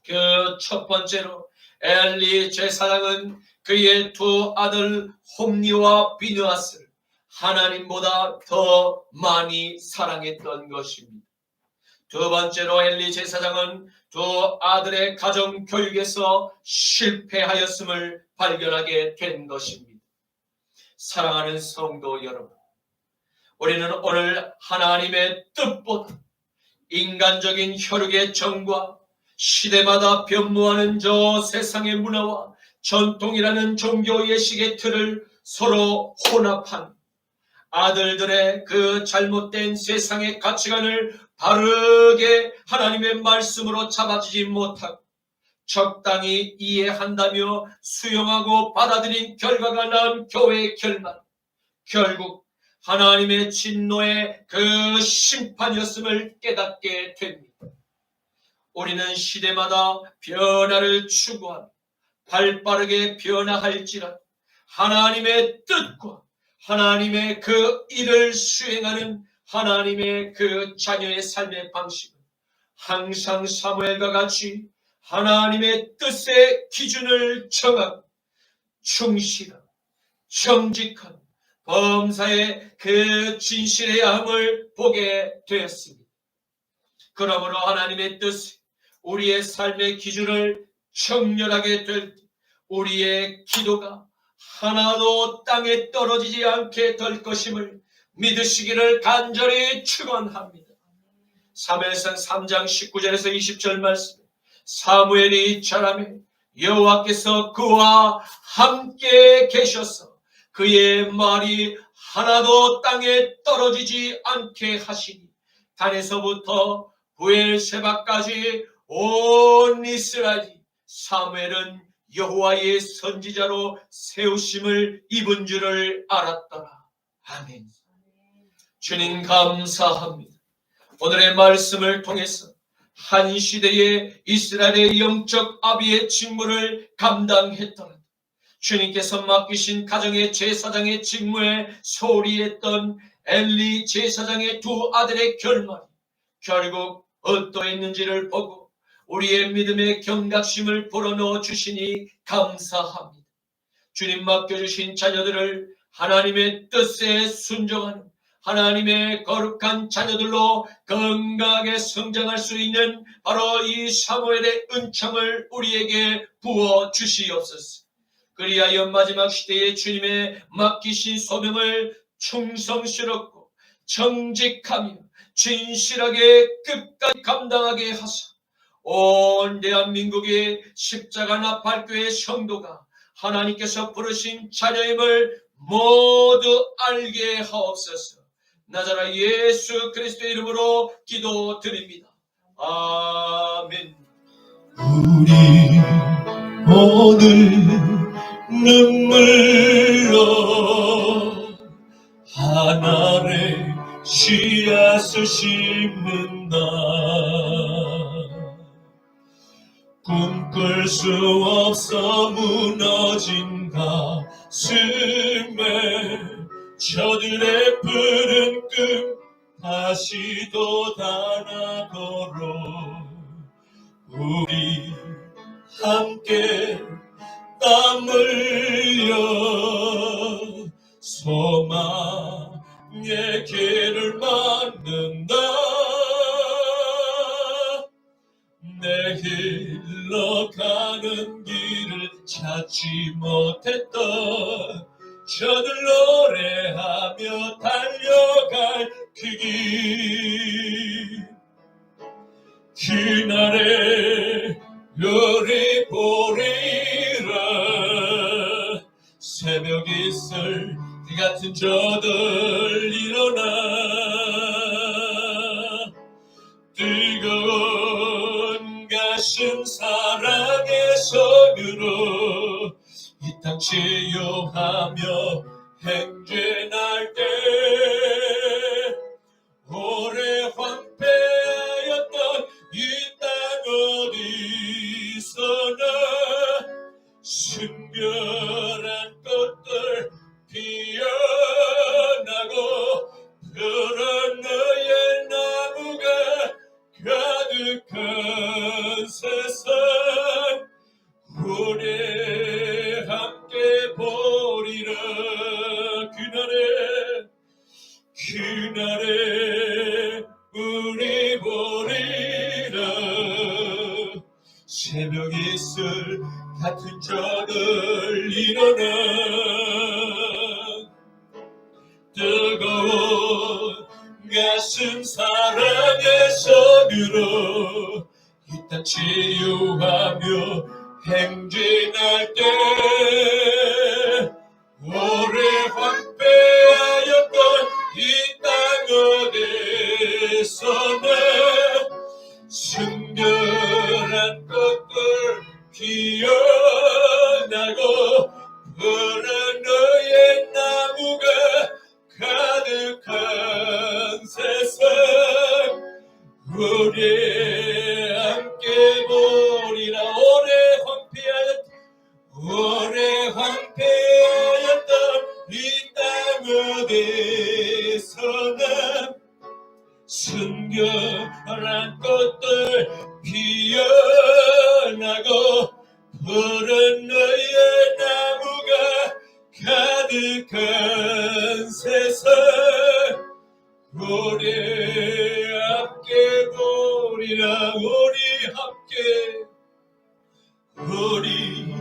그 첫 번째로 엘리 제사장은 그의 두 아들 홈니와 비느하스를 하나님보다 더 많이 사랑했던 것입니다. 두 번째로 엘리 제사장은 두 아들의 가정 교육에서 실패하였음을 발견하게 된 것입니다. 사랑하는 성도 여러분, 우리는 오늘 하나님의 뜻보다 인간적인 혈육의 정과 시대마다 변모하는 저 세상의 문화와 전통이라는 종교 예식의 틀을 서로 혼합한 아들들의 그 잘못된 세상의 가치관을 바르게 하나님의 말씀으로 잡아주지 못하고 적당히 이해한다며 수용하고 받아들인 결과가 난 교회의 결말, 결국 하나님의 진노의 그 심판이었음을 깨닫게 됩니다. 우리는 시대마다 변화를 추구하며 발빠르게 변화할지라도 하나님의 뜻과 하나님의 그 일을 수행하는 하나님의 그 자녀의 삶의 방식은 항상 사무엘과 같이 하나님의 뜻의 기준을 정하고 충실한, 정직한 범사의 그 진실해야 함을 보게 되었습니다. 그러므로 하나님의 뜻이 우리의 삶의 기준을 정렬하게 될 때 우리의 기도가 하나도 땅에 떨어지지 않게 될 것임을 믿으시기를 간절히 축원합니다. 사무엘상 3장 19절에서 20절 말씀, 사무엘이 자라매 여호와께서 그와 함께 계셔서 그의 말이 하나도 땅에 떨어지지 않게 하시니 단에서부터 부엘세바까지 온 이스라엘이 사무엘은 여호와의 선지자로 세우심을 입은 줄을 알았더라. 아멘. 주님 감사합니다. 오늘의 말씀을 통해서 한 시대에 이스라엘의 영적 아비의 직무를 감당했던 주님께서 맡기신 가정의 제사장의 직무에 소홀히 했던 엘리 제사장의 두 아들의 결말이 결국 어떠했는지를 보고 우리의 믿음의 경각심을 불어넣어 주시니 감사합니다. 주님 맡겨주신 자녀들을 하나님의 뜻에 순종하는 하나님의 거룩한 자녀들로 건강하게 성장할 수 있는 바로 이 사무엘의 은총을 우리에게 부어 주시옵소서. 그리하여 마지막 시대에 주님의 맡기신 소명을 충성스럽고 정직하며 진실하게 끝까지 감당하게 하사 온 대한민국의 십자가 나팔교회 성도가 하나님께서 부르신 자녀임을 모두 알게 하옵소서. 나자라 예수 그리스도의 이름으로 기도드립니다. 아멘. 우리 오늘 눈물로 하늘에 씨앗을 심는다. 꿈꿀 수 없어 무너진 가슴에 저들의 푸른 꿈 다시 돋아나도록 우리 함께 땀 흘려 소망의 길을 만든다. 내일로 가는 길을 찾지 못했던 저들 노래하며 달려갈 그 길, 그날에 우리 보리라. 새벽 이슬 같은 저들 일어나 뜨거운 가슴 사랑의 손으로 이 땅 치유하며 행진할 때 오래 황폐였던 이 땅 어디서나 순결한 꽃들 피어나고 푸른 너의 나무가 가득한 세상 우리 함께 보리라. 그날에 우리 보리라. 새벽 이슬 같은 저들 일어나 뜨거운 가슴 사랑의 손으로 이 땅 치유하며 행진할 때 오래 황폐하였던 이 땅 어디서나 순결한 꽃들 피어나고 푸른 너의 나무가 가득한 세상 우리 함께 보리라. 오래 황폐하였던 이 땅 어디서나 순결한 꽃들 피어나고 푸른 너의 나무가 가득한 세상 우리 함께 보리라. 우리 함께 보리라.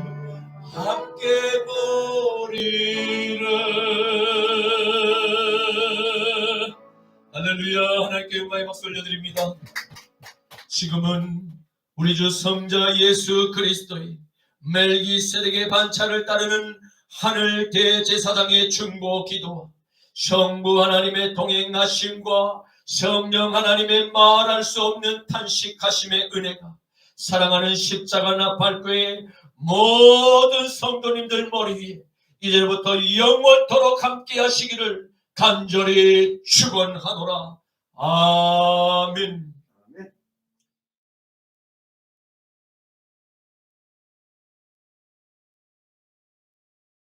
할렐루야. 하나님께 영광의 박수 올려드립니다. 지금은 우리 주 성자 예수 그리스도의 멜기세덱의 반차를 따르는 하늘 대제사장의 중보 기도, 성부 하나님의 동행하심과 성령 하나님의 말할 수 없는 탄식하심의 은혜가 사랑하는 십자가 나팔교회 모든 성도님들 머리 위에 이제부터 영원토록 함께 하시기를 간절히 축원하노라. 아멘.